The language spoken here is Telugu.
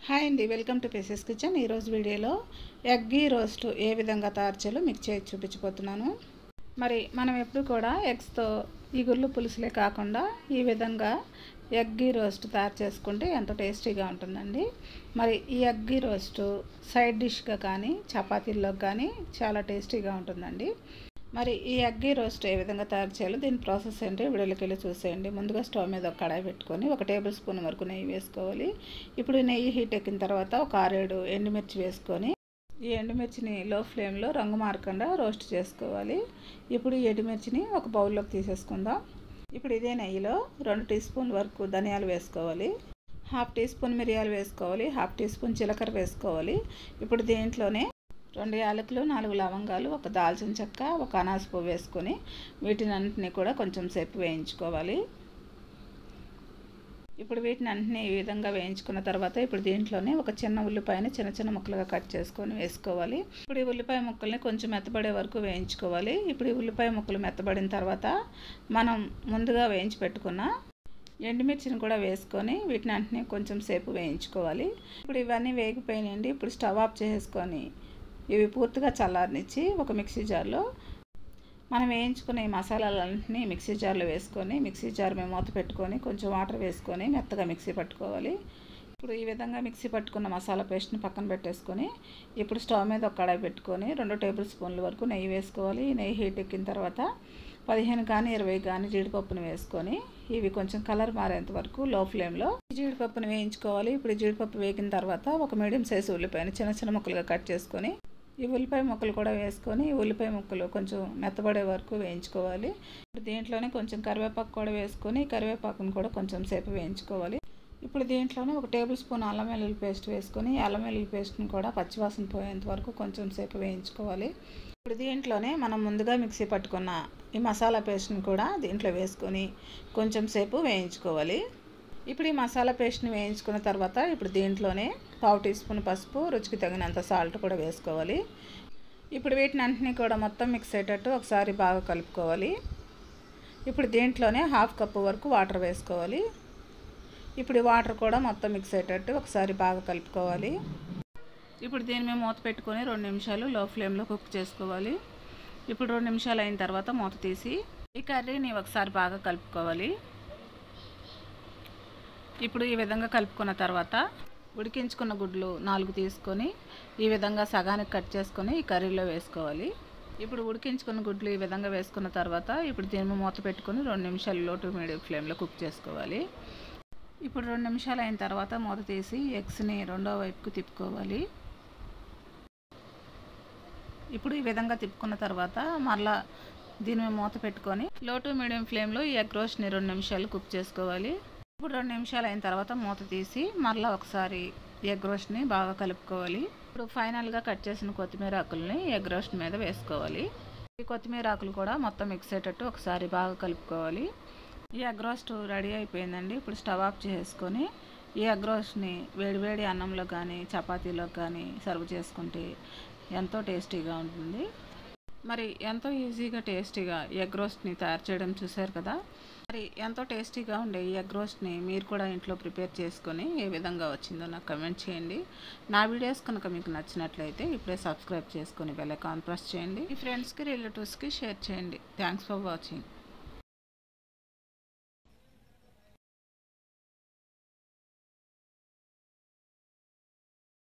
హాయ్ అండి, వెల్కమ్ టు పేసెస్ కిచెన్. ఈరోజు వీడియోలో ఎగ్గీ రోస్ట్ ఏ విధంగా తయారు చేయాలో మీకు చేసి చూపించబోతున్నాను. మరి మనం ఎప్పుడు కూడా ఎగ్స్తో ఇగుర్లు పులుసులే కాకుండా ఈ విధంగా ఎగ్గీ రోస్ట్ తయారు చేసుకుంటే ఎంతో టేస్టీగా ఉంటుందండి. మరి ఈ ఎగ్గీ రోస్ట్ సైడ్ డిష్గా కానీ చపాతీల్లోకి కానీ చాలా టేస్టీగా ఉంటుందండి. మరి ఈ ఎగ్గీ రోస్ట్ ఏ విధంగా తయారు చేయాలో దీని ప్రాసెస్ ఏంటి వీడియోలోకి వెళ్ళి చూసేయండి. ముందుగా స్టవ్ మీద ఒక కడాయి పెట్టుకొని 1 టేబుల్ స్పూన్ వరకు నెయ్యి వేసుకోవాలి. ఇప్పుడు నెయ్యి హీట్ ఎక్కిన తర్వాత ఒక 6-7 ఎండుమిర్చి వేసుకొని ఈ ఎండుమిర్చిని లో ఫ్లేమ్లో రంగు మారకుండా రోస్ట్ చేసుకోవాలి. ఇప్పుడు ఈ ఎండుమిర్చిని ఒక బౌల్లోకి తీసేసుకుందాం. ఇప్పుడు ఇదే నెయ్యిలో 2 టీ స్పూన్ల వరకు ధనియాలు వేసుకోవాలి, 1/2 టీ స్పూన్ మిరియాలు వేసుకోవాలి, 1/2 టీ స్పూన్ జీలకర్ర వేసుకోవాలి. ఇప్పుడు దీంట్లోనే 2 యాలకులు, 4 లవంగాలు, 1 దాల్చిన చెక్క, 1 అనాస పువ్వు వేసుకొని వీటినన్నింటినీ కూడా కొంచెం సేపు వేయించుకోవాలి. ఇప్పుడు వీటినన్నింటినీ ఈ విధంగా వేయించుకున్న తర్వాత ఇప్పుడు దీంట్లోనే ఒక చిన్న ఉల్లిపాయని చిన్న చిన్న ముక్కలుగా కట్ చేసుకొని వేసుకోవాలి. ఇప్పుడు ఈ ఉల్లిపాయ ముక్కల్ని కొంచెం మెత్తబడే వరకు వేయించుకోవాలి. ఇప్పుడు ఈ ఉల్లిపాయ ముక్కలు మెత్తబడిన తర్వాత మనం ముందుగా వేయించి పెట్టుకున్న ఎండుమిర్చిని కూడా వేసుకొని వీటినన్నింటినీ కొంచెం సేపు వేయించుకోవాలి. ఇప్పుడు ఇవన్నీ వేగిపోయినాయండి. ఇప్పుడు స్టవ్ ఆఫ్ చేసుకొని ఇవి పూర్తిగా చల్లారనిచ్చి ఒక మిక్సీ జార్లో మనం వేయించుకున్న ఈ మసాలాలన్నింటినీ మిక్సీ జార్లో వేసుకొని మిక్సీ జార్ మీద మూత పెట్టుకొని కొంచెం వాటర్ వేసుకొని మెత్తగా మిక్సీ పట్టుకోవాలి. ఇప్పుడు ఈ విధంగా మిక్సీ పట్టుకున్న మసాలా పేస్ట్ని పక్కన పెట్టేసుకొని ఇప్పుడు స్టవ్ మీద ఒక కడాయి పెట్టుకొని 2 టేబుల్ స్పూన్ల వరకు నెయ్యి వేసుకోవాలి. నెయ్యి హీట్ ఎక్కిన తర్వాత 15 కానీ 20 కానీ జీడిపప్పును వేసుకొని ఇవి కొంచెం కలర్ మారేంత వరకు లో ఫ్లేమ్లో జీడిపప్పును వేయించుకోవాలి. ఇప్పుడు జీడిపప్పు వేగిన తర్వాత ఒక మీడియం సైజు ఉల్లిపాయని చిన్న చిన్న ముక్కలుగా కట్ చేసుకొని ఈ ఉల్లిపాయ ముక్కలు కూడా వేసుకొని ఉల్లిపాయ ముక్కలు కొంచెం మెత్తబడే వరకు వేయించుకోవాలి. ఇప్పుడు దీంట్లోనే కొంచెం కరివేపాకు కూడా వేసుకొని కరివేపాకును కూడా కొంచెం సేపు వేయించుకోవాలి. ఇప్పుడు దీంట్లోనే 1 టేబుల్ స్పూన్ అల్లం వెల్లుల్లి పేస్ట్ వేసుకొని అల్లం వెల్లుల్లి పేస్ట్ని కూడా పచ్చివాసన పోయేంత వరకు కొంచెం సేపు వేయించుకోవాలి. ఇప్పుడు దీంట్లోనే మనం ముందుగా మిక్సీ పట్టుకున్న ఈ మసాలా పేస్ట్ని కూడా దీంట్లో వేసుకొని కొంచెం సేపు వేయించుకోవాలి. ఇప్పుడు ఈ మసాలా పేస్ట్ని వేయించుకున్న తర్వాత ఇప్పుడు దీంట్లోనే 1/2 టీ స్పూన్ పసుపు, రుచికి తగినంత సాల్ట్ కూడా వేసుకోవాలి. ఇప్పుడు వీటిని అన్నింటినీ కూడా మొత్తం మిక్స్ అయ్యేటట్టు ఒకసారి బాగా కలుపుకోవాలి. ఇప్పుడు దీంట్లోనే 1/2 కప్పు వరకు వాటర్ వేసుకోవాలి. ఇప్పుడు ఈ వాటర్ కూడా మొత్తం మిక్స్ అయ్యేటట్టు ఒకసారి బాగా కలుపుకోవాలి. ఇప్పుడు దీని మీద మూత పెట్టుకొని 2 నిమిషాలు లో ఫ్లేమ్లో కుక్ చేసుకోవాలి. ఇప్పుడు 2 నిమిషాలు అయిన తర్వాత మూత తీసి ఈ కర్రీని ఒకసారి బాగా కలుపుకోవాలి. ఇప్పుడు ఈ విధంగా కలుపుకున్న తర్వాత ఉడికించుకున్న గుడ్లు 4 తీసుకొని ఈ విధంగా సగానికి కట్ చేసుకొని ఈ కర్రీలో వేసుకోవాలి. ఇప్పుడు ఉడికించుకున్న గుడ్లు ఈ విధంగా వేసుకున్న తర్వాత ఇప్పుడు దీన్ని మూత పెట్టుకొని 2 నిమిషాలు లో టు మీడియం ఫ్లేమ్లో కుక్ చేసుకోవాలి. ఇప్పుడు 2 నిమిషాలు అయిన తర్వాత మూత తీసి ఎగ్స్ని రెండో వైపుకు తిప్పుకోవాలి. ఇప్పుడు ఈ విధంగా తిప్పుకున్న తర్వాత మరలా దీని మీద మూత పెట్టుకొని లో టు మీడియం ఫ్లేమ్లో ఈ ఎగ్ రోస్ట్ని 2 నిమిషాలు కుక్ చేసుకోవాలి. ఇప్పుడు 2 నిమిషాలు అయిన తర్వాత మూత తీసి మరలా ఒకసారి ఎగ్ రోస్ట్ని బాగా కలుపుకోవాలి. ఇప్పుడు ఫైనల్గా కట్ చేసిన కొత్తిమీర ఆకుల్ని ఎగ్ రోస్ట్ మీద వేసుకోవాలి. ఈ కొత్తిమీర ఆకులు కూడా మొత్తం మిక్స్ అయ్యేటట్టు ఒకసారి బాగా కలుపుకోవాలి. ఈ ఎగ్ రోస్ట్ రెడీ అయిపోయిందండి. ఇప్పుడు స్టవ్ ఆఫ్ చేసుకొని ఈ ఎగ్ రోస్ట్ని వేడివేడి అన్నంలో కానీ చపాతీలో కానీ సర్వ్ చేసుకుంటే ఎంతో టేస్టీగా ఉంటుంది. మరి ఎంతో ఈజీగా టేస్టీగా ఎగ్ రోస్ట్ని తయారు చేయడం చూశారు కదా. మరి ఎంతో టేస్టీగా ఉండే ఈ ఎగ్ రోస్ట్ని మీరు కూడా ఇంట్లో ప్రిపేర్ చేసుకొని ఏ విధంగా వచ్చిందో నాకు కమెంట్ చేయండి. నా వీడియోస్ కనుక మీకు నచ్చినట్లయితే ఇప్పుడే సబ్స్క్రైబ్ చేసుకొని బెల్ ఐకాన్ ప్రెస్ చేయండి. మీ ఫ్రెండ్స్కి రిలేటివ్స్కి షేర్ చేయండి. Thanks for watching.